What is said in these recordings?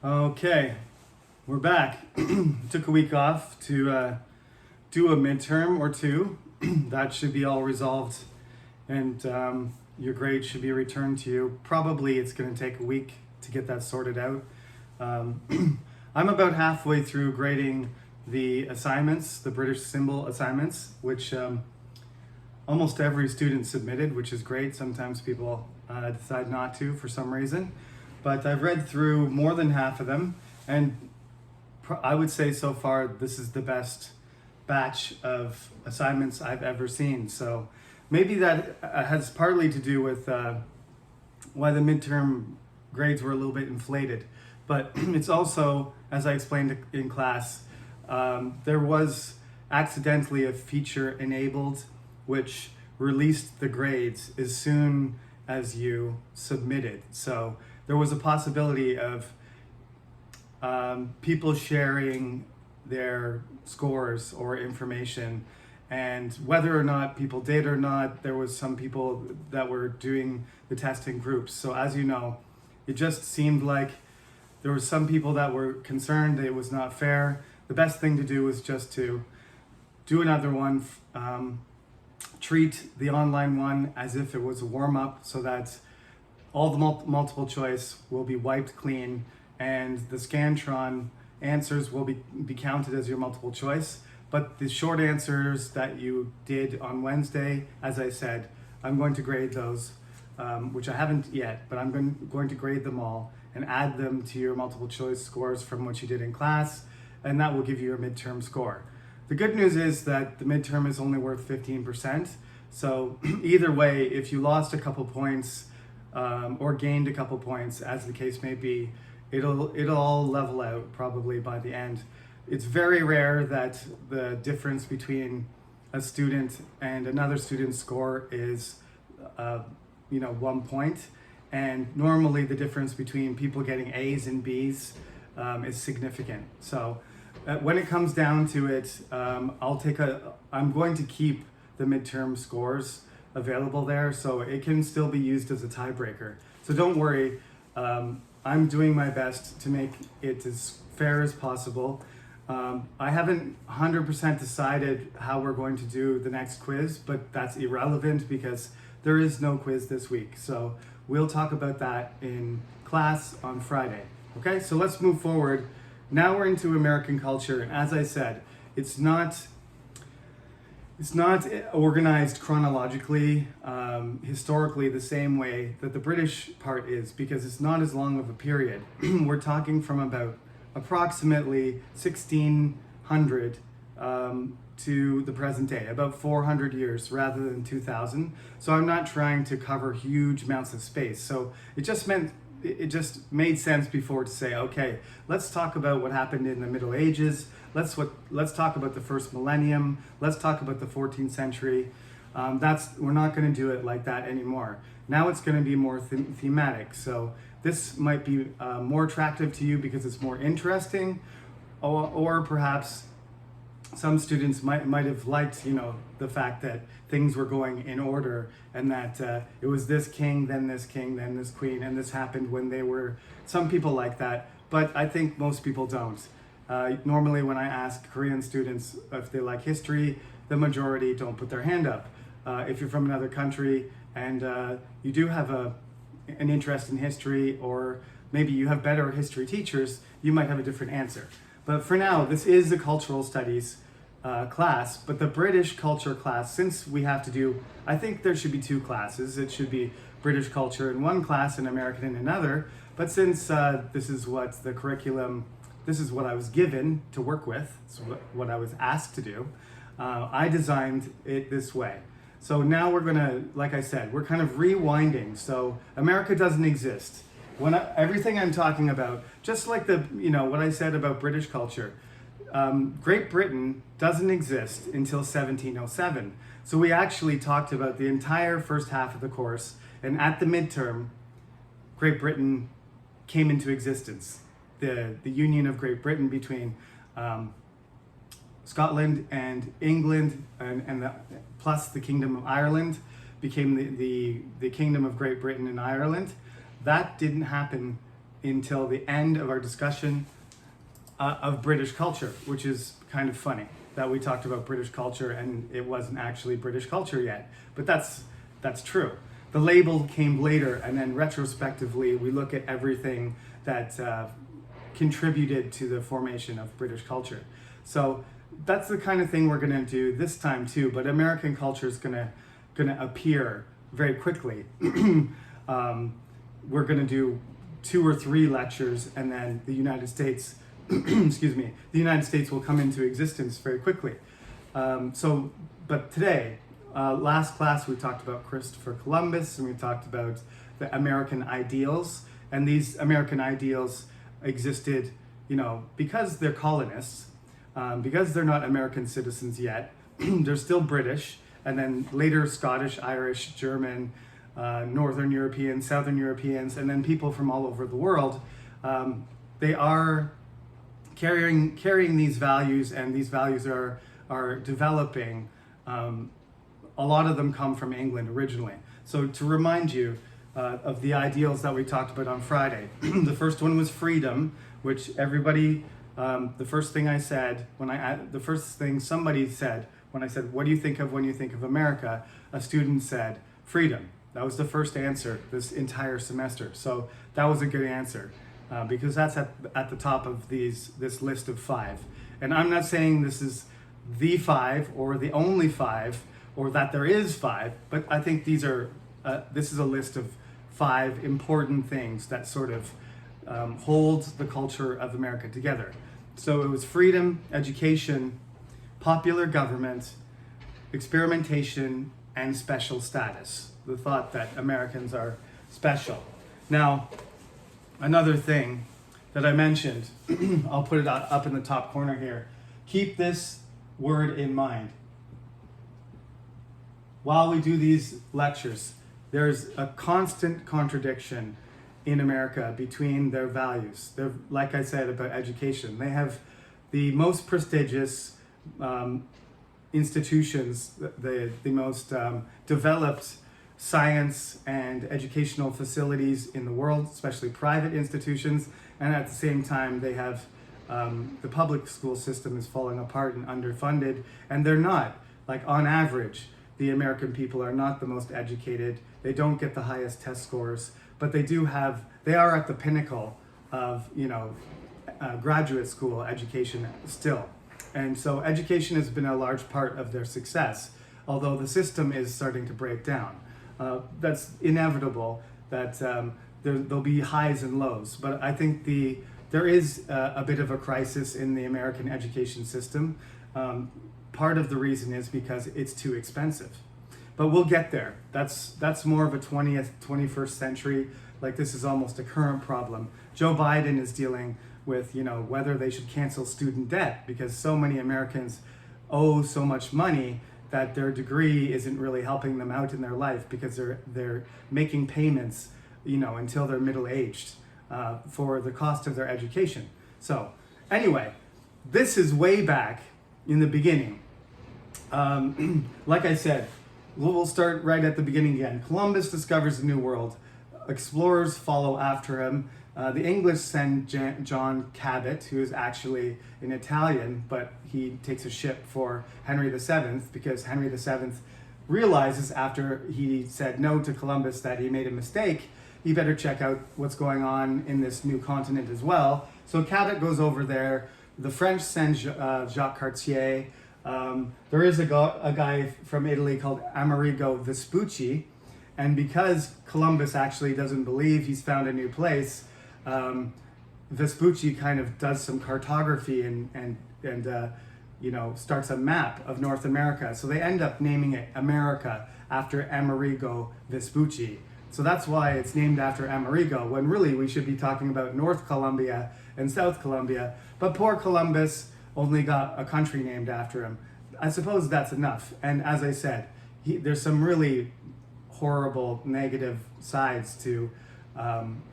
Okay, we're back. Took a week off to do a midterm or two. That should be all resolved, and your grade should be returned to you. Probably it's going to take a week to get that sorted out. I'm about halfway through grading the assignments, the British symbol assignments, which almost every student submitted, which is great. Sometimes people decide not to for some reason. But I've read through more than half of them, and I would say so far this is the best batch of assignments I've ever seen. So maybe that has partly to do with why the midterm grades were a little bit inflated. But it's also, as I explained in class, there was accidentally a feature enabled which released the grades as soon as you submitted. So there was a possibility of people sharing their scores or information, and whether or not people did or not, there was some people that were doing the test in groups. So as you know, it just seemed like there were some people that were concerned it was not fair. The best thing to do was just to do another one, treat the online one as if it was a warm-up, so that all the multiple choice will be wiped clean, and the Scantron answers will be counted as your multiple choice. But the short answers that you did on Wednesday, as I said, I'm going to grade those, which I haven't yet, but I'm going to grade them all and add them to your multiple choice scores from what you did in class, and that will give you your midterm score. The good news is that the midterm is only worth 15%. So either way, if you lost a couple points, or gained a couple points, as the case may be, it'll all level out probably by the end. It's very rare that the difference between a student and another student's score is 1 point, and normally the difference between people getting A's and B's is significant. So when it comes down to it, I'm going to keep the midterm scores available there, so it can still be used as a tiebreaker. So don't worry, I'm doing my best to make it as fair as possible. I haven't 100% decided how we're going to do the next quiz, but that's irrelevant because there is no quiz this week. So we'll talk about that in class on Friday. Okay, so let's move forward. Now we're into American culture, and as I said, it's not organized chronologically, historically, the same way that the British part is, because it's not as long of a period. We're talking from about approximately 1600 to the present day, about 400 years rather than 2000. So I'm not trying to cover huge amounts of space. So it just made sense before to say, okay, let's talk about what happened in the Middle Ages. Let's talk about the first millennium. Let's talk about the 14th century. We're not going to do it like that anymore. Now it's going to be more thematic. So this might be more attractive to you because it's more interesting, or perhaps some students might have liked, the fact that things were going in order, and that it was this king, then this queen, and this happened when they were. Some people like that, but I think most people don't. Normally when I ask Korean students if they like history, the majority don't put their hand up. If you're from another country and you do have an interest in history, or maybe you have better history teachers, you might have a different answer. But for now, this is a cultural studies class, but the British culture class, since we have to do, I think there should be two classes. It should be British culture in one class and American in another. But since this is what the curriculum, this is what I was given to work with, it's what I was asked to do, I designed it this way. So now we're gonna, like I said, we're kind of rewinding. So America doesn't exist. Everything I'm talking about, just like what I said about British culture, Great Britain doesn't exist until 1707. So we actually talked about the entire first half of the course, and at the midterm, Great Britain came into existence. The union of Great Britain between Scotland and England, and plus the Kingdom of Ireland became the Kingdom of Great Britain and Ireland. That didn't happen until the end of our discussion of British culture, which is kind of funny that we talked about British culture and it wasn't actually British culture yet. But that's true. The label came later, and then retrospectively we look at everything that contributed to the formation of British culture. So that's the kind of thing we're going to do this time too. But American culture is going to appear very quickly. We're going to do 2 or 3 lectures, and then the United States, excuse me, the United States will come into existence very quickly. But today, last class we talked about Christopher Columbus, and we talked about the American ideals, and these American ideals existed, because they're colonists, because they're not American citizens yet, they're still British, and then later Scottish, Irish, German, Northern Europeans, Southern Europeans, and then people from all over the world. They are carrying these values, and these values are developing. A lot of them come from England originally. So to remind you of the ideals that we talked about on Friday, the first one was freedom, which everybody, the first thing somebody said when I said, what do you think of when you think of America? A student said, freedom. That was the first answer this entire semester. So that was a good answer because that's at the top of this list of 5. And I'm not saying this is the 5 or the only 5 or that there is 5, but I think this is a list of 5 important things that sort of hold the culture of America together. So it was freedom, education, popular government, experimentation, and special status. The thought that Americans are special. Now, another thing that I mentioned, I'll put it up in the top corner here. Keep this word in mind. While we do these lectures, there's a constant contradiction in America between their values. They're, like I said about education, they have the most prestigious institutions, the most developed science and educational facilities in the world, especially private institutions, and at the same time they have the public school system is falling apart and underfunded, and they're not, like on average, the American people are not the most educated, they don't get the highest test scores, but they are at the pinnacle of, graduate school education still. And so education has been a large part of their success, although the system is starting to break down. That's inevitable that there'll be highs and lows, but I think there is a bit of a crisis in the American education system. Part of the reason is because it's too expensive, but we'll get there. That's more of a 20th, 21st century, like this is almost a current problem. Joe Biden is dealing with, whether they should cancel student debt because so many Americans owe so much money that their degree isn't really helping them out in their life because they're making payments, until they're middle-aged for the cost of their education. So anyway, this is way back in the beginning. Like I said, we'll start right at the beginning again. Columbus discovers the New World. Explorers follow after him. The English send John Cabot, who is actually an Italian, but he takes a ship for Henry VII because Henry VII realizes after he said no to Columbus that he made a mistake. He better check out what's going on in this new continent as well. So Cabot goes over there. The French send Jacques Cartier. There is a guy from Italy called Amerigo Vespucci, and because Columbus actually doesn't believe he's found a new place, Vespucci kind of does some cartography and starts a map of North America. So they end up naming it America after Amerigo Vespucci. So that's why it's named after Amerigo, when really we should be talking about North Columbia and South Columbia. But poor Columbus only got a country named after him. I suppose that's enough. And as I said, there's some really horrible negative sides to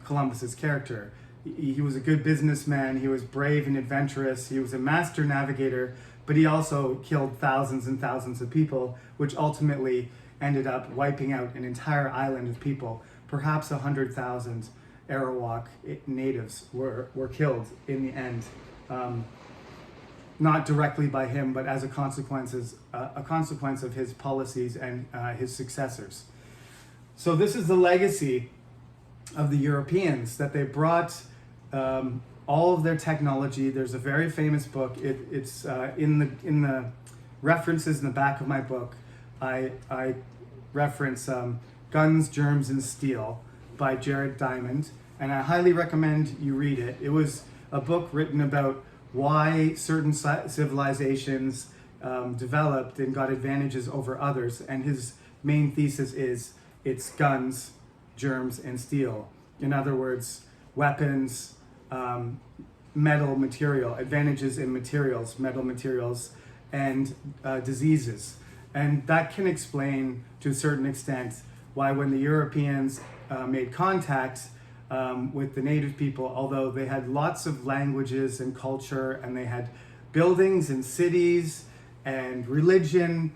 Columbus's character. He was a good businessman, he was brave and adventurous, he was a master navigator, but he also killed thousands and thousands of people, which ultimately ended up wiping out an entire island of people, perhaps 100,000. Arawak natives were killed in the end. Not directly by him, but as a consequence of his policies and his successors. So this is the legacy of the Europeans, that they brought all of their technology. There's a very famous book. It's in the references in the back of my book. I reference Guns, Germs, and Steel by Jared Diamond, and I highly recommend you read it. It was a book written about why certain civilizations developed and got advantages over others, and his main thesis is it's guns, germs, and steel. In other words, weapons, metal material, advantages in materials, metal materials, and diseases. And that can explain to a certain extent why when the Europeans made contact with the native people, although they had lots of languages and culture, and they had buildings and cities and religion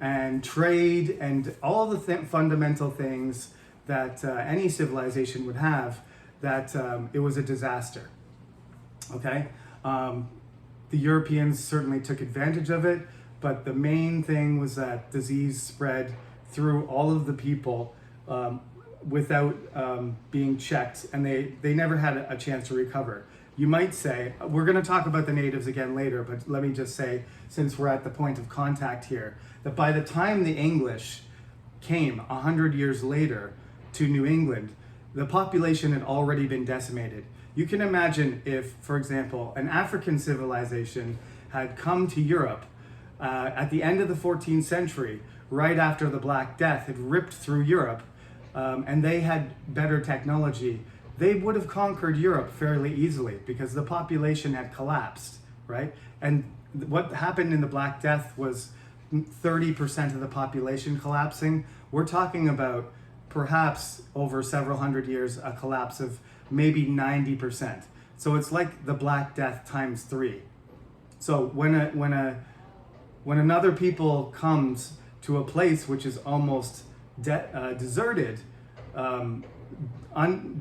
and trade and all the fundamental things that any civilization would have, that it was a disaster. Okay? The Europeans certainly took advantage of it, but the main thing was that disease spread through all of the people without being checked, and they never had a chance to recover. You might say, we're going to talk about the natives again later, but let me just say, since we're at the point of contact here, that by the time the English came 100 years later to New England, the population had already been decimated. You can imagine if, for example, an African civilization had come to Europe at the end of the 14th century, right after the Black Death had ripped through Europe, and they had better technology, they would have conquered Europe fairly easily because the population had collapsed, right? And what happened in the Black Death was 30% of the population collapsing. We're talking about perhaps over several hundred years, a collapse of maybe 90%. So it's like the Black Death times 3. So when another people comes to a place which is almost deserted,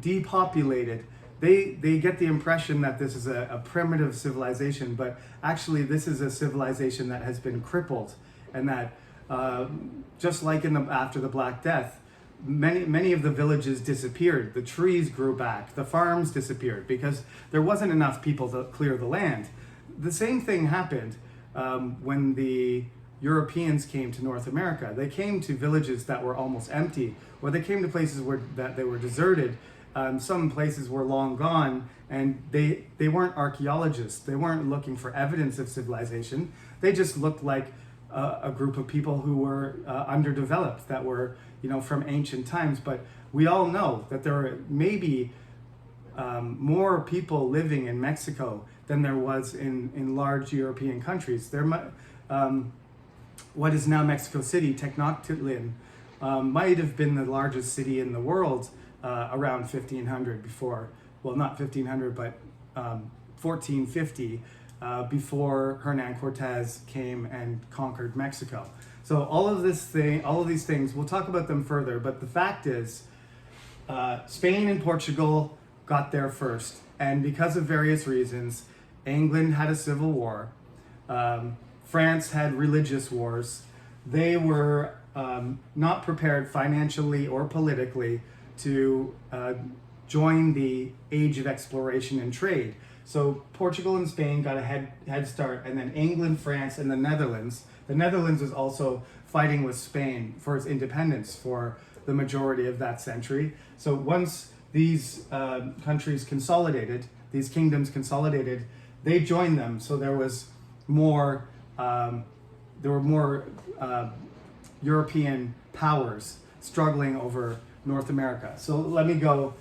depopulated, they get the impression that this is a primitive civilization, but actually this is a civilization that has been crippled, and that just like after the Black Death, many of the villages disappeared, the trees grew back, the farms disappeared because there wasn't enough people to clear the land. The same thing happened when the Europeans came to North America. They came to villages that were almost empty, or they came to places that they were deserted. Some places were long gone, and they weren't archaeologists. They weren't looking for evidence of civilization. They just looked like a group of people who were underdeveloped, that were, from ancient times. But we all know that there are maybe more people living in Mexico than there was in large European countries. What is now Mexico City, Tenochtitlan, might have been the largest city in the world around 1500 before, well, not 1500, but 1450, before Hernan Cortez came and conquered Mexico. So all of these things, we'll talk about them further, but the fact is, Spain and Portugal got there first, and because of various reasons, England had a civil war, France had religious wars. They were not prepared financially or politically to join the age of exploration and trade. So Portugal and Spain got a head start, and then England, France, and the Netherlands. The Netherlands was also fighting with Spain for its independence for the majority of that century. So once these countries consolidated, these kingdoms consolidated, they joined them. So there was more. There were more European powers struggling over North America. So let me go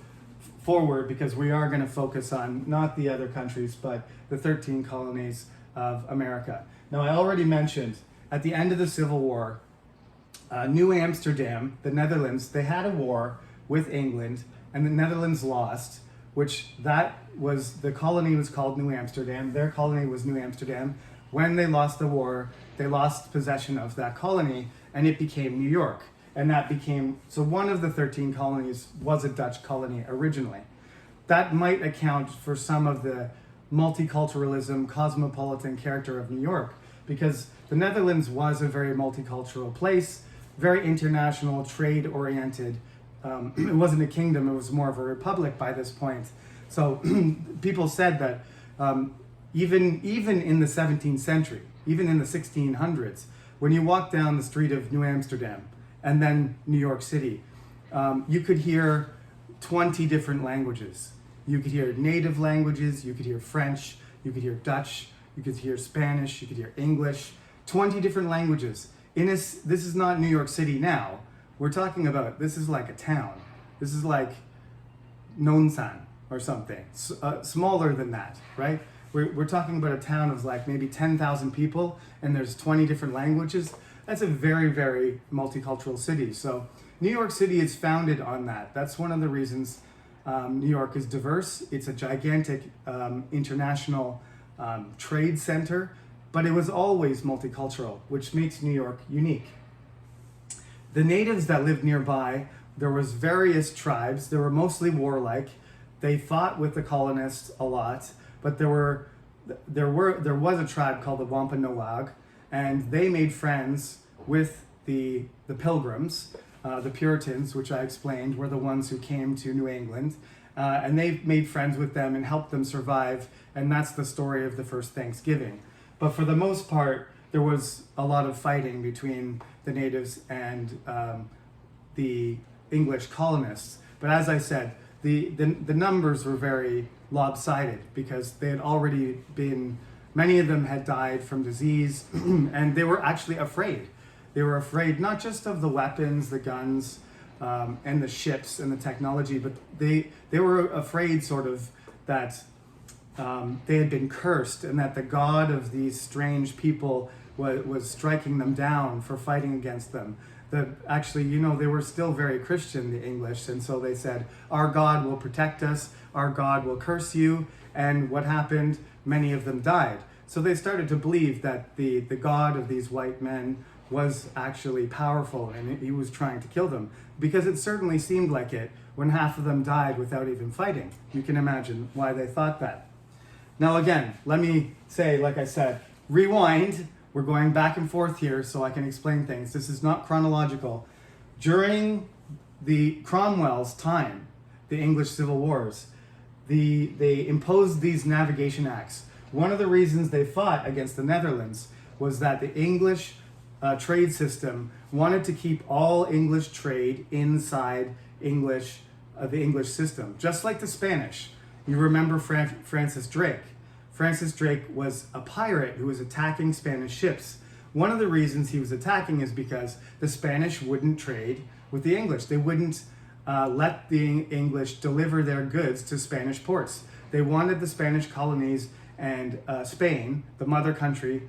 forward, because we are going to focus on not the other countries, but the 13 colonies of America. Now, I already mentioned at the end of the Civil War, New Amsterdam, the Netherlands, they had a war with England, and the Netherlands lost, the colony was called New Amsterdam. Their colony was New Amsterdam. When they lost the war, they lost possession of that colony, and it became New York. And so one of the 13 colonies was a Dutch colony originally. that might account for some of the multiculturalism, cosmopolitan character of New York, because the Netherlands was a very multicultural place, very international, trade-oriented. It wasn't a kingdom, it was more of a republic by this point. So people said that even in the 17th century, even in the 1600s, when you walk down the street of New Amsterdam and then New York City, you could hear 20 different languages. You could hear native languages, you could hear French, you could hear Dutch, you could hear Spanish, you could hear English, 20 different languages. This is not New York City now. We're talking about, this is like a town. This is like Nonsan or something, smaller than that, right? We're talking about a town of like maybe 10,000 people and there's 20 different languages. That's a very, very multicultural city. So New York City is founded on that. That's one of the reasons New York is diverse. It's a gigantic international trade center, but it was always multicultural, which makes New York unique. The natives that lived nearby, there was various tribes. They were mostly warlike. They fought with the colonists a lot, but there was a tribe called the Wampanoag, and they made friends with the Pilgrims. The Puritans, which I explained, were the ones who came to New England, and they made friends with them and helped them survive, and that's the story of the first Thanksgiving. But for the most part, there was a lot of fighting between the natives and the English colonists. But as I said, the numbers were very lopsided because they had already been, many of them had died from disease, and they were actually afraid. They were afraid not just of the weapons, the guns, and the ships and the technology, but they were afraid sort of that they had been cursed and that the God of these strange people was striking them down for fighting against them. Actually, they were still very Christian, the English, and so they said, our God will protect us, our God will curse you, and what happened? Many of them died. So they started to believe that the God of these white men was actually powerful and he was trying to kill them, because it certainly seemed like it when half of them died without even fighting. You can imagine why they thought that. Now again, let me say, like I said, rewind. We're going back and forth here so I can explain things. This is not chronological. During the Cromwell's time, the English Civil Wars, they imposed these navigation acts. One of the reasons they fought against the Netherlands was that the English trade system wanted to keep all English trade inside the English system, just like the Spanish. You remember Francis Drake. Francis Drake was a pirate who was attacking Spanish ships. One of the reasons he was attacking is because the Spanish wouldn't trade with the English. They wouldn't let the English deliver their goods to Spanish ports. They wanted the Spanish colonies and Spain, the mother country,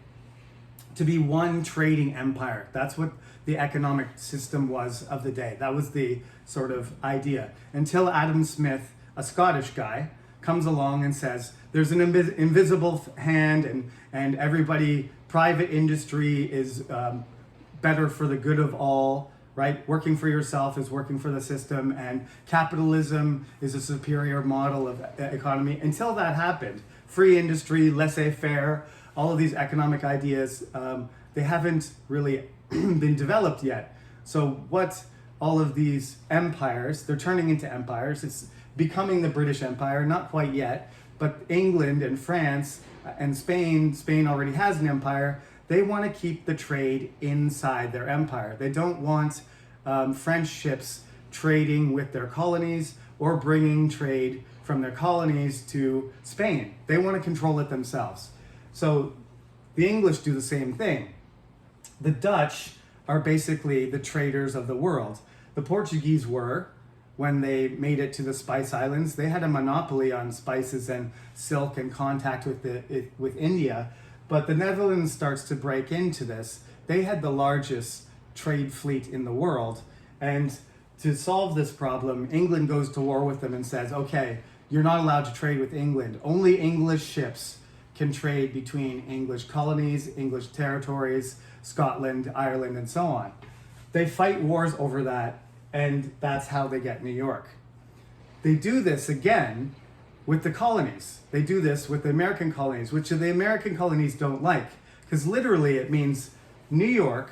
to be one trading empire. That's what the economic system was of the day. That was the sort of idea. Until Adam Smith, a Scottish guy, comes along and says, there's an invisible hand and everybody, private industry is better for the good of all, right? Working for yourself is working for the system, and capitalism is a superior model of economy. Until that happened, free industry, laissez-faire, all of these economic ideas, they haven't really been developed yet. So what all of these empires, they're turning into empires. It's becoming the British Empire, not quite yet, but England and France and Spain already has an empire. They want to keep the trade inside their empire. They don't want French ships trading with their colonies or bringing trade from their colonies to Spain. They want to control it themselves. So the English do the same thing. The Dutch are basically the traders of the world. The Portuguese were, when they made it to the Spice Islands, they had a monopoly on spices and silk and contact with India. But the Netherlands starts to break into this. They had the largest trade fleet in the world. And to solve this problem, England goes to war with them and says, okay, you're not allowed to trade with England. Only English ships can trade between English colonies, English territories, Scotland, Ireland, and so on. They fight wars over that, and that's how they get New York. They do this again with the colonies. They do this with the American colonies, which the American colonies don't like, because literally it means New York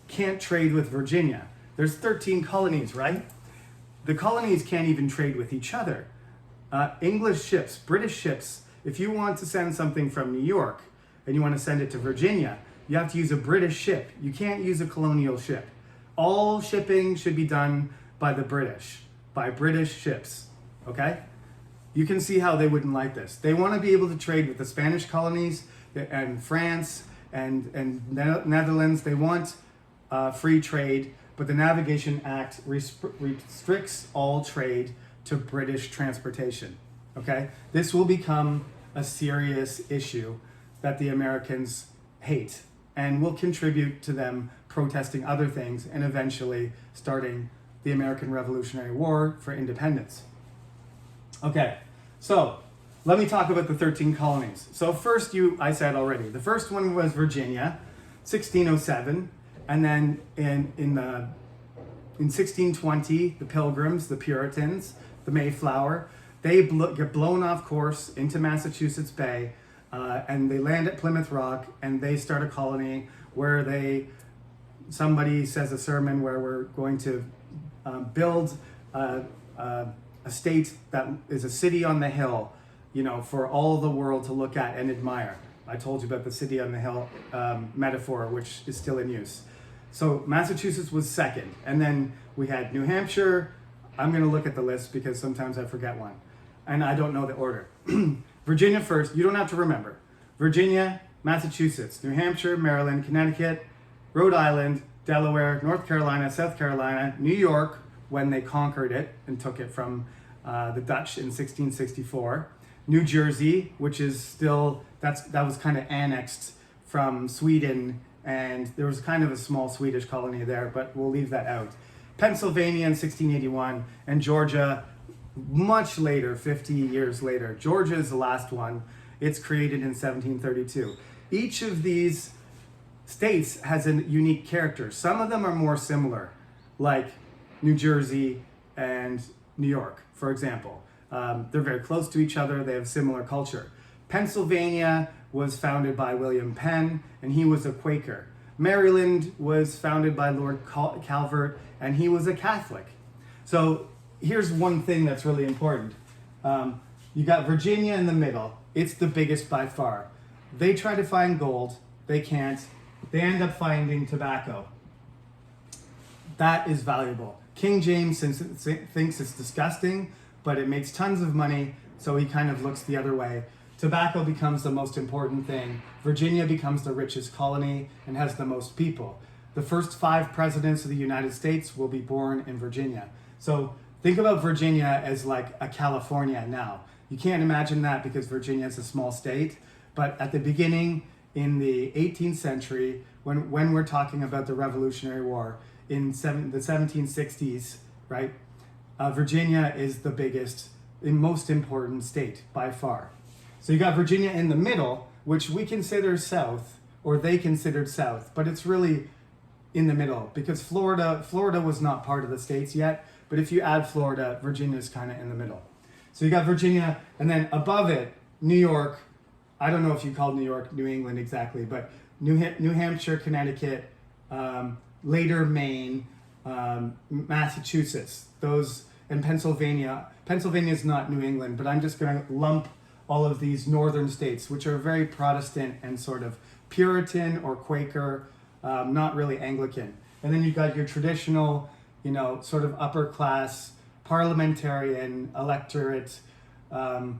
can't trade with Virginia. There's 13 colonies, right? The colonies can't even trade with each other. English ships, British ships, if you want to send something from New York and you want to send it to Virginia, you have to use a British ship. You can't use a colonial ship. All shipping should be done by the British, by British ships, okay? You can see how they wouldn't like this. They want to be able to trade with the Spanish colonies and France and Netherlands. They want free trade, but the Navigation Act restricts all trade to British transportation, okay? This will become a serious issue that the Americans hate and will contribute to them protesting other things and eventually starting the American Revolutionary War for independence. Okay, so let me talk about the 13 colonies. So first, I said already, the first one was Virginia, 1607, and then in 1620, the Pilgrims, the Puritans, the Mayflower, they get blown off course into Massachusetts Bay, and they land at Plymouth Rock, and they start a colony where somebody says a sermon where we're going to build a state that is a city on the hill, for all the world to look at and admire. I told you about the city on the hill metaphor, which is still in use. So Massachusetts was second, and then we had New Hampshire. I'm going to look at the list because sometimes I forget one, and I don't know the order. Virginia first. You don't have to remember. Virginia, Massachusetts, New Hampshire, Maryland, Connecticut, Rhode Island, Delaware, North Carolina, South Carolina, New York, when they conquered it and took it from the Dutch in 1664, New Jersey, which is still, that was kind of annexed from Sweden, and there was kind of a small Swedish colony there, but we'll leave that out. Pennsylvania in 1681, and Georgia much later, 50 years later. Georgia is the last one. It's created in 1732. Each of these states has a unique character. Some of them are more similar, like New Jersey and New York, for example. They're very close to each other. They have similar culture. Pennsylvania was founded by William Penn, and he was a Quaker. Maryland was founded by Lord Calvert, and he was a Catholic. So here's one thing that's really important. You got Virginia in the middle. It's the biggest by far. They try to find gold. They can't. They end up finding tobacco. That is valuable. King James thinks it's disgusting, but it makes tons of money, so he kind of looks the other way. Tobacco becomes the most important thing. Virginia becomes the richest colony and has the most people. The first 5 presidents of the United States will be born in Virginia. So think about Virginia as like a California now. You can't imagine that because Virginia is a small state, but at the beginning in the 18th century, when we're talking about the Revolutionary War, in the 1760s, right? Virginia is the biggest and most important state by far. So you got Virginia in the middle, which we consider south, or they considered south, but it's really in the middle because Florida was not part of the states yet, but if you add Florida, Virginia is kind of in the middle. So you got Virginia, and then above it, New York. I don't know if you called New York New England exactly, but New Hampshire, Connecticut, later Maine, Massachusetts, and Pennsylvania. Pennsylvania is not New England, but I'm just going to lump all of these northern states, which are very Protestant and sort of Puritan or Quaker, not really Anglican. And then you've got your traditional, sort of upper class, parliamentarian, electorate, land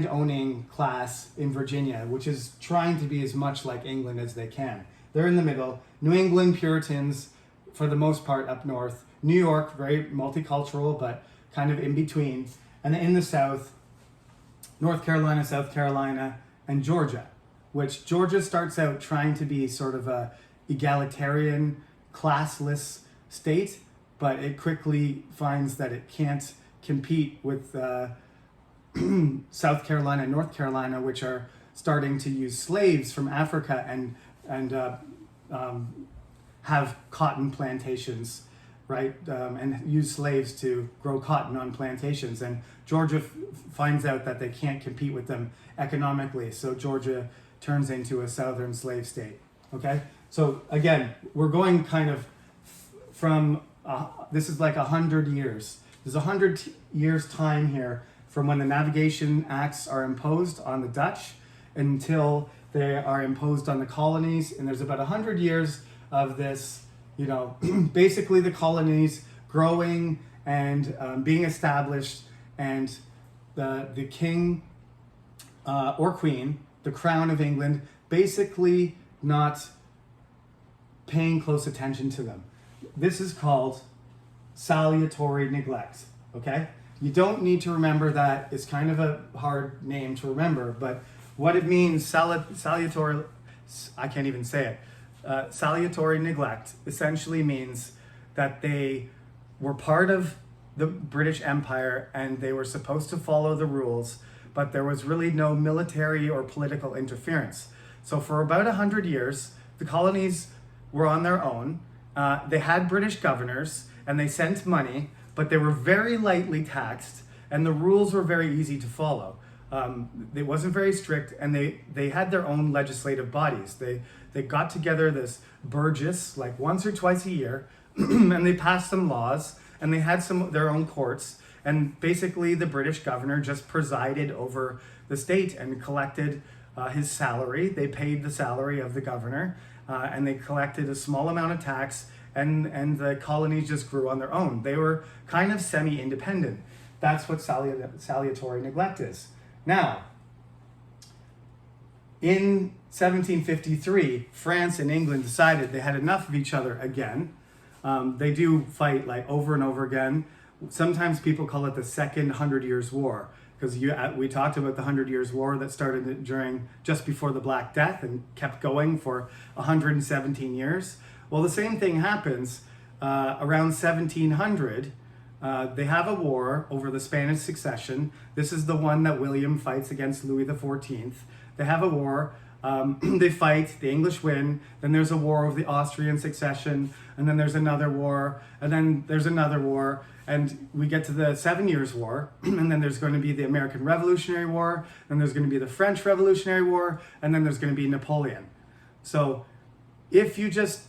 owning class in Virginia, which is trying to be as much like England as they can. They're in the middle. New England Puritans, for the most part, up north. New York, very multicultural, but kind of in between. And then in the south, North Carolina, South Carolina, and Georgia, which Georgia starts out trying to be sort of a egalitarian, classless state, but it quickly finds that it can't compete with South Carolina and North Carolina, which are starting to use slaves from Africa and have cotton plantations right? And use slaves to grow cotton on plantations. And Georgia finds out that they can't compete with them economically, so Georgia turns into a southern slave state. Okay, so again, we're going kind of from this is like 100 years. There's 100 years time here from when the Navigation Acts are imposed on the Dutch until they are imposed on the colonies, and there's about 100 years of this, you know, basically the colonies growing and being established, and the king or queen, the crown of England, basically not paying close attention to them. This is called salutary neglect, okay? You don't need to remember that. It's kind of a hard name to remember, but what it means, salutary, I can't even say it. Salutary neglect essentially means that they were part of the British Empire and they were supposed to follow the rules, but there was really no military or political interference. So for about 100 years, the colonies were on their own. They had British governors and they sent money, but they were very lightly taxed and the rules were very easy to follow. It wasn't very strict, and they had their own legislative bodies. They got together this burgess like once or twice a year and they passed some laws, and they had their own courts, and basically the British governor just presided over the state and collected his salary. They paid the salary of the governor, and they collected a small amount of tax, and the colonies just grew on their own. They were kind of semi-independent. That's what salutary neglect is. Now, in 1753, France and England decided they had enough of each other again. They do fight like over and over again. Sometimes people call it the Second 100 Years' War, because we talked about the 100 Years' War that started just before the Black Death and kept going for 117 years. Well, the same thing happens around 1700. They have a war over the Spanish succession. This is the one that William fights against Louis XIV. They have a war. They fight, the English win. Then there's a war over the Austrian succession. And then there's another war. And then there's another war. And we get to the 7 Years' War. And then there's going to be the American Revolutionary War. Then there's going to be the French Revolutionary War. And then there's going to be Napoleon. So if you just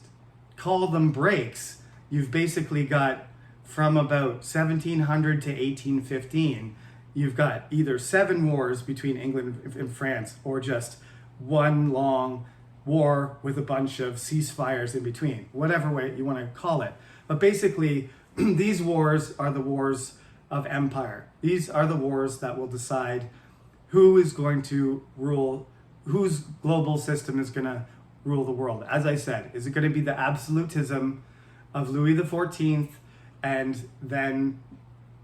call them breaks, you've basically got from about 1700 to 1815, you've got either 7 wars between England and France, or just one long war with a bunch of ceasefires in between, whatever way you want to call it. But basically, these wars are the wars of empire. These are the wars that will decide who is going to rule, whose global system is going to rule the world. As I said, is it going to be the absolutism of Louis XIV, and then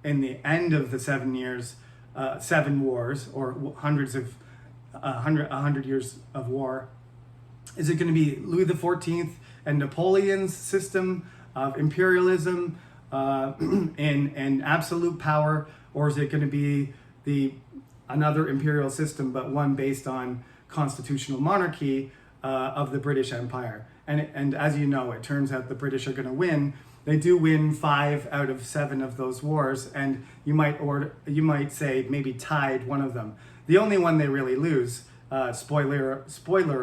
in the end of the 7 years, 7 wars, or hundreds of 100 years of war? Is it going to be Louis XIV and Napoleon's system of imperialism and absolute power, or is it going to be another imperial system, but one based on constitutional monarchy of the British Empire? And as you know, it turns out the British are going to win. They do win 5 out of 7 of those wars, and you might say maybe tied one of them. The only one they really lose, spoiler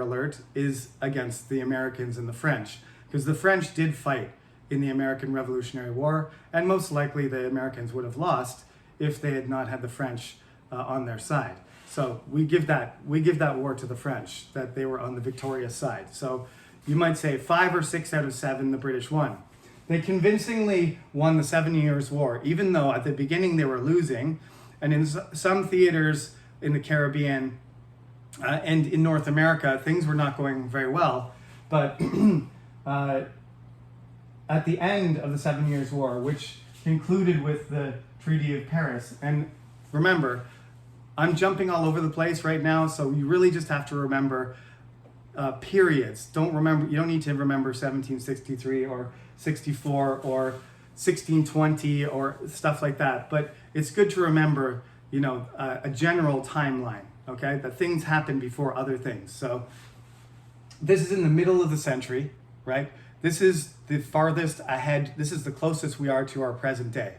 alert, is against the Americans and the French, because the French did fight in the American Revolutionary War, and most likely the Americans would have lost if they had not had the French on their side. So we give that war to the French, that they were on the victorious side. So you might say 5 or 6 out of 7 the British won. They convincingly won the 7 Years' War, even though at the beginning they were losing. And in some theaters in the Caribbean and in North America, things were not going very well. But at the end of the 7 Years' War, which concluded with the Treaty of Paris, and remember, I'm jumping all over the place right now, so you really just have to remember periods. You don't need to remember 1763 or 64 or 1620 or stuff like that, but it's good to remember, a general timeline, okay? That things happen before other things. So this is in the middle of the century, right? This is the farthest ahead. This is the closest we are to our present day.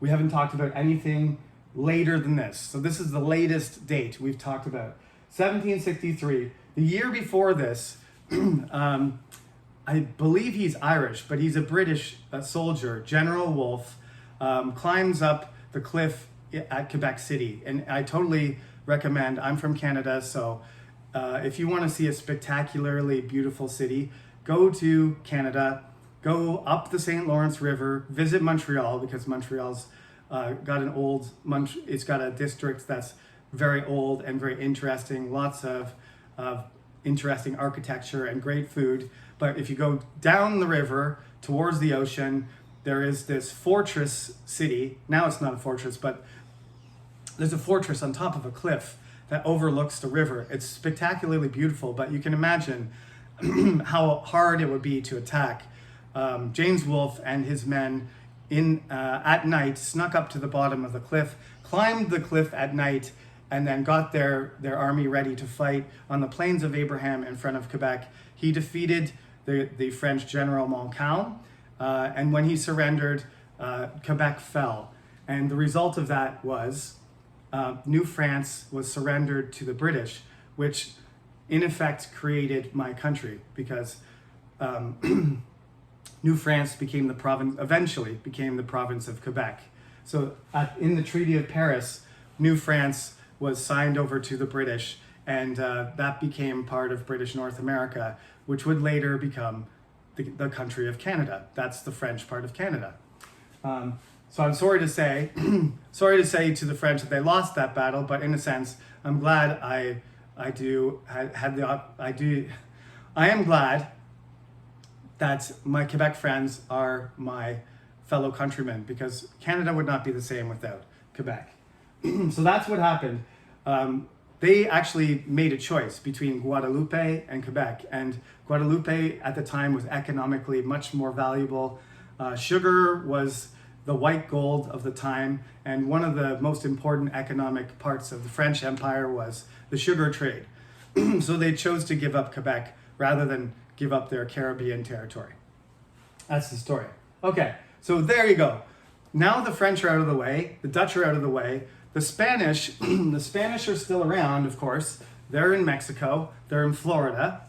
We haven't talked about anything later than this. So this is the latest date we've talked about. 1763. The year before this, I believe he's Irish, but he's a British soldier. General Wolfe climbs up the cliff at Quebec City. And I totally recommend, I'm from Canada, so if you want to see a spectacularly beautiful city, go to Canada, go up the St. Lawrence River, visit Montreal, because Montreal's got it's got a district that's very old and very interesting, lots of interesting architecture and great food. But if you go down the river towards the ocean, there is this fortress city. Now it's not a fortress, but there's a fortress on top of a cliff that overlooks the river. It's spectacularly beautiful, but you can imagine how hard it would be to attack. James Wolfe and his men at night snuck up to the bottom of the cliff, climbed the cliff at night, and then got their army ready to fight on the Plains of Abraham in front of Quebec. He defeated the French General Montcalm, and when he surrendered, Quebec fell. And the result of that was New France was surrendered to the British, which in effect created my country, because New France became the province, eventually became the province of Quebec. So in the Treaty of Paris, New France was signed over to the British, and that became part of British North America, which would later become the country of Canada. That's the French part of Canada. So I'm sorry to say to the French that they lost that battle, but in a sense, I'm glad I am glad that my Quebec friends are my fellow countrymen, because Canada would not be the same without Quebec. So that's what happened. They actually made a choice between Guadeloupe and Quebec, and Guadeloupe at the time was economically much more valuable. Sugar was the white gold of the time, and one of the most important economic parts of the French Empire was the sugar trade. So they chose to give up Quebec rather than give up their Caribbean territory. That's the story. Okay, so there you go. Now the French are out of the way, the Dutch are out of the way, the Spanish, the Spanish are still around, of course. They're in Mexico, they're in Florida.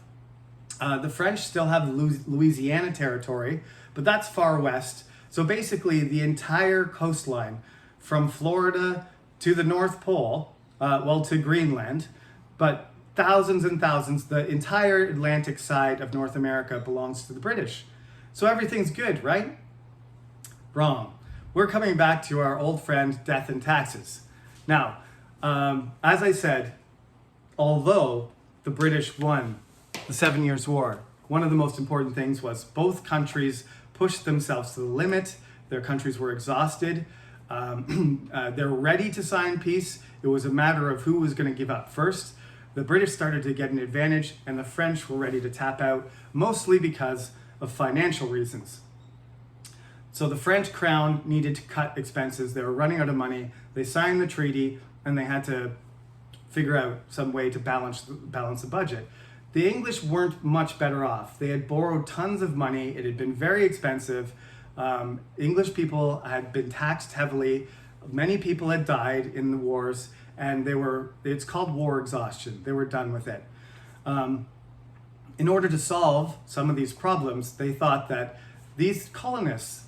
The French still have Louisiana territory, but that's far west. So basically the entire coastline from Florida to the North Pole, to Greenland, but thousands and thousands, the entire Atlantic side of North America belongs to the British. So everything's good, right? Wrong. We're coming back to our old friend, death and taxes. Now, as I said, although the British won the 7 Years' War, one of the most important things was both countries pushed themselves to the limit. Their countries were exhausted. They were ready to sign peace. It was a matter of who was going to give up first. The British started to get an advantage, and the French were ready to tap out, mostly because of financial reasons. So the French crown needed to cut expenses. They were running out of money. They signed the treaty, and they had to figure out some way to balance the budget. The English weren't much better off. They had borrowed tons of money. It had been very expensive. English people had been taxed heavily. Many people had died in the wars, and it's called war exhaustion. They were done with it. In order to solve some of these problems, they thought that these colonists,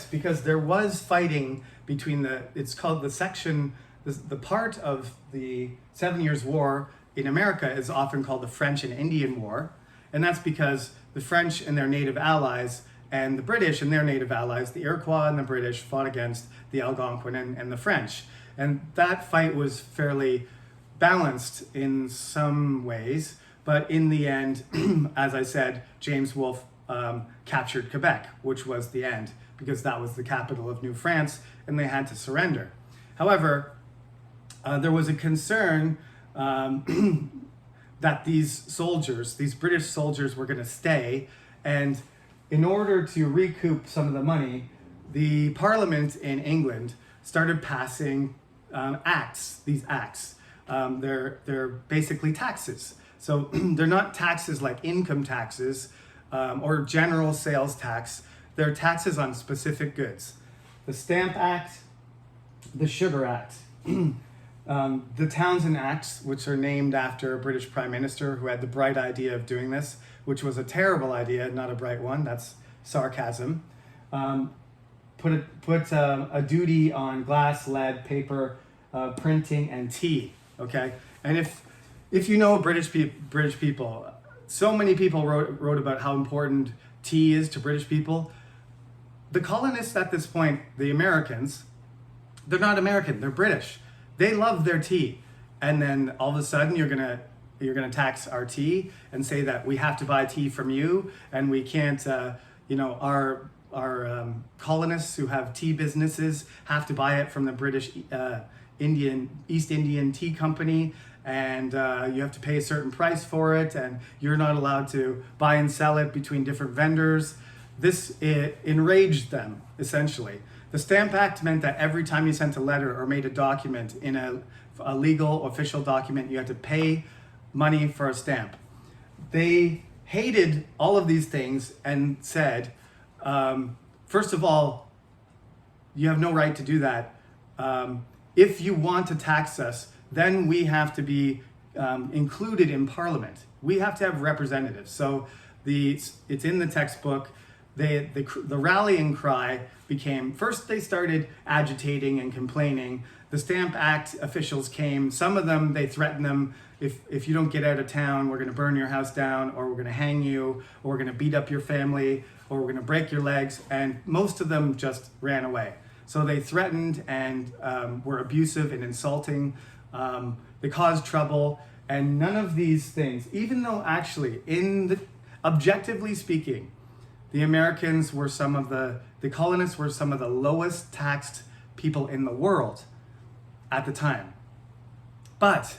because there was fighting between it's called the part of the 7 Years' War in America is often called the French and Indian War. And that's because the French and their native allies and the British and their native allies, the Iroquois and the British, fought against the Algonquin and the French. And that fight was fairly balanced in some ways, but in the end, as I said, James Wolfe captured Quebec, which was the end, because that was the capital of New France, and they had to surrender. However, there was a concern that these British soldiers were going to stay, and in order to recoup some of the money, the Parliament in England started passing acts. These acts, they're basically taxes. So they're not taxes like income taxes. or general sales tax. They're taxes on specific goods. The Stamp Act, the Sugar Act, the Townshend Acts, which are named after a British Prime Minister who had the bright idea of doing this, which was a terrible idea, not a bright one. That's sarcasm. Put a duty on glass, lead, paper, printing, and tea. Okay, and if you know British people, so many people wrote about how important tea is to British people. The colonists at this point, the Americans, they're not American, they're British. They love their tea. And then all of a sudden you're gonna tax our tea and say that we have to buy tea from you, and we can't, our colonists who have tea businesses have to buy it from the British East Indian Tea Company, and you have to pay a certain price for it, and you're not allowed to buy and sell it between different vendors. This enraged them, essentially. The Stamp Act meant that every time you sent a letter or made a document in a legal official document, you had to pay money for a stamp. They hated all of these things and said, first of all, you have no right to do that. If you want to tax us, then we have to be included in Parliament. We have to have representatives. So it's in the textbook. The rallying cry became, first they started agitating and complaining. The Stamp Act officials came. Some of them, they threatened them, if you don't get out of town, we're going to burn your house down, or we're going to hang you, or we're going to beat up your family, or we're going to break your legs. And most of them just ran away. So they threatened and were abusive and insulting. They caused trouble. And none of these things, even though actually, objectively speaking, the Americans were the colonists were some of the lowest taxed people in the world at the time. But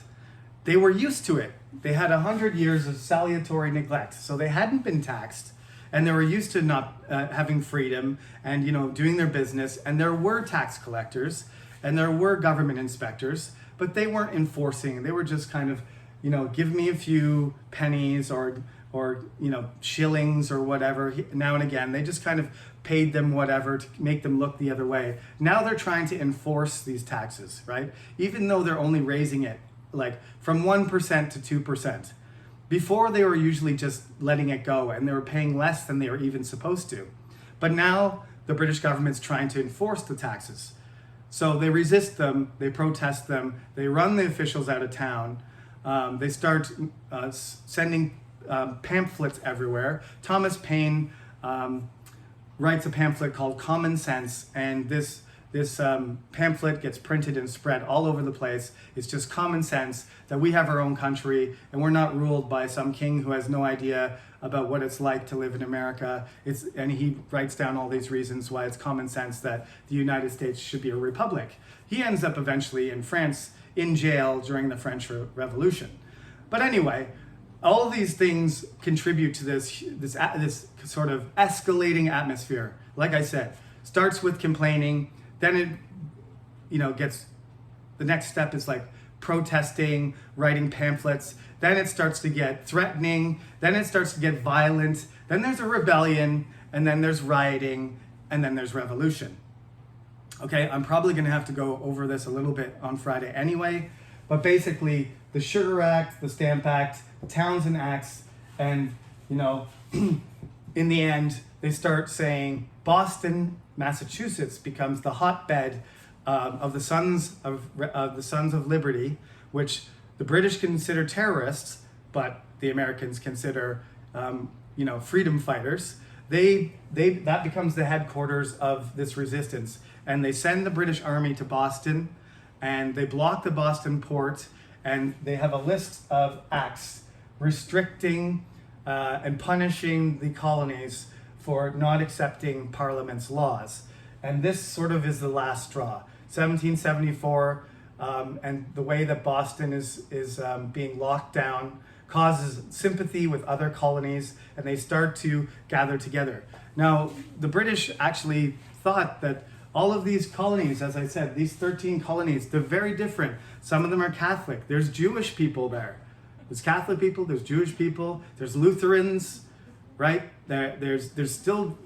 they were used to it. They had 100 years of salutary neglect. So they hadn't been taxed, and they were used to not having freedom and doing their business. And there were tax collectors and there were government inspectors, but they weren't enforcing. They were just kind of, give me a few pennies or shillings or whatever now and again. They just kind of paid them whatever to make them look the other way. Now they're trying to enforce these taxes, right? Even though they're only raising it like from 1% to 2%. Before, they were usually just letting it go, and they were paying less than they were even supposed to. But now the British government's trying to enforce the taxes. So they resist them, they protest them, they run the officials out of town. They start sending pamphlets everywhere. Thomas Paine writes a pamphlet called Common Sense, and this pamphlet gets printed and spread all over the place. It's just common sense that we have our own country and we're not ruled by some king who has no idea about what it's like to live in America. And he writes down all these reasons why it's common sense that the United States should be a republic. He ends up eventually in France in jail during the French Revolution. But anyway, all of these things contribute to this sort of escalating atmosphere. Like I said, starts with complaining, then it gets, the next step is like protesting, writing pamphlets, then it starts to get threatening, then it starts to get violent, then there's a rebellion, and then there's rioting, and then there's revolution. Okay, I'm probably gonna have to go over this a little bit on Friday anyway, but basically the Sugar Act, the Stamp Act, the Townshend Acts, and in the end, they start saying Boston, Massachusetts becomes the hotbed of the Sons of Liberty, which the British consider terrorists, but the Americans consider freedom fighters. That becomes the headquarters of this resistance, and they send the British Army to Boston, and they block the Boston port, and they have a list of acts restricting and punishing the colonies for not accepting Parliament's laws. And this sort of is the last straw. 1774, and the way that Boston is being locked down causes sympathy with other colonies, and they start to gather together. Now, the British actually thought that all of these colonies, as I said, these 13 colonies, they're very different. Some of them are Catholic. There's Jewish people there. There's Catholic people, there's Jewish people, there's Lutherans, right? There's still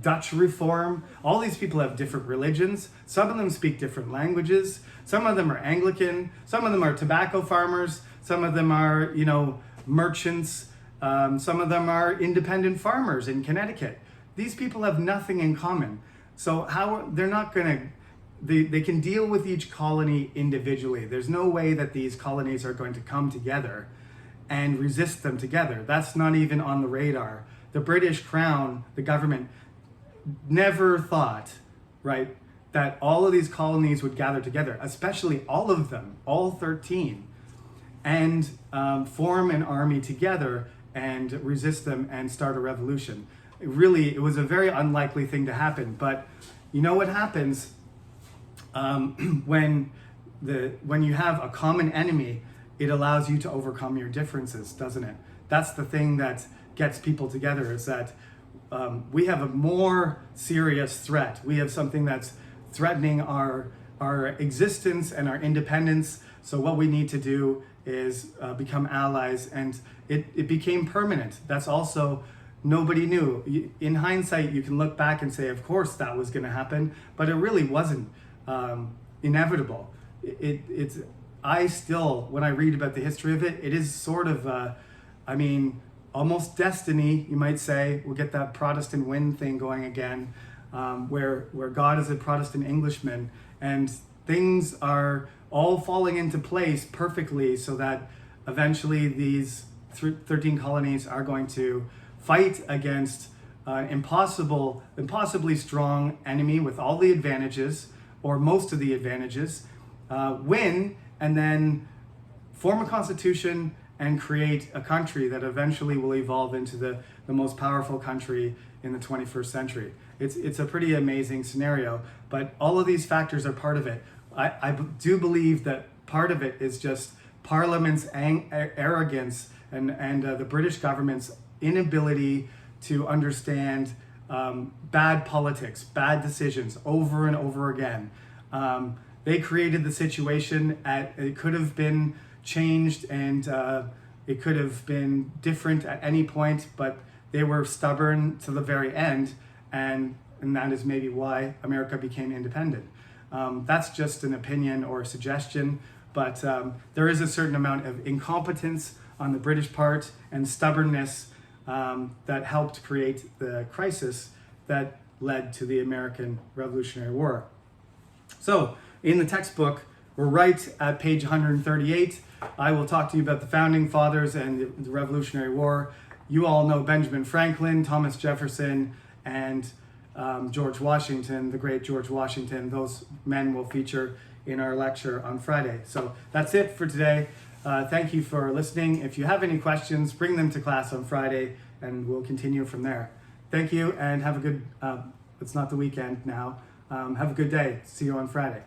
Dutch reform. All these people have different religions. Some of them speak different languages. Some of them are Anglican. Some of them are tobacco farmers. Some of them are, merchants. Some of them are independent farmers in Connecticut. These people have nothing in common. So how they're not going to, they can deal with each colony individually. There's no way that these colonies are going to come together and resist them together. That's not even on the radar. The British Crown, the government, never thought, right, that all of these colonies would gather together, especially all of them, all 13, and form an army together and resist them and start a revolution. It was a very unlikely thing to happen. But you know what happens when you have a common enemy? It allows you to overcome your differences, doesn't it? That's the thing that gets people together, is that we have a more serious threat. We have something that's threatening our existence and our independence. So what we need to do is become allies, and it became permanent. That's also, nobody knew. In hindsight, you can look back and say, of course that was going to happen, but it really wasn't inevitable. I still, when I read about the history of it, it is sort of, almost destiny, you might say. We'll get that Protestant wind thing going again, where God is a Protestant Englishman, and things are all falling into place perfectly so that eventually these 13 colonies are going to fight against an impossibly strong enemy with all the advantages, or most of the advantages, win, and then form a constitution and create a country that eventually will evolve into the most powerful country in the 21st century. It's a pretty amazing scenario, but all of these factors are part of it. I do believe that part of it is just Parliament's arrogance and the British government's inability to understand bad politics, bad decisions over and over again. They created the situation. It could have been changed, and it could have been different at any point, but they were stubborn to the very end, and that is maybe why America became independent. That's just an opinion or a suggestion, but there is a certain amount of incompetence on the British part and stubbornness that helped create the crisis that led to the American Revolutionary War. So in the textbook, we're right at page 138. I will talk to you about the Founding Fathers and the Revolutionary War. You all know Benjamin Franklin, Thomas Jefferson, and George Washington, the great George Washington. Those men will feature in our lecture on Friday. So that's it for today. Thank you for listening. If you have any questions, bring them to class on Friday, and we'll continue from there. Thank you, and have a good, it's not the weekend now. Have a good day. See you on Friday.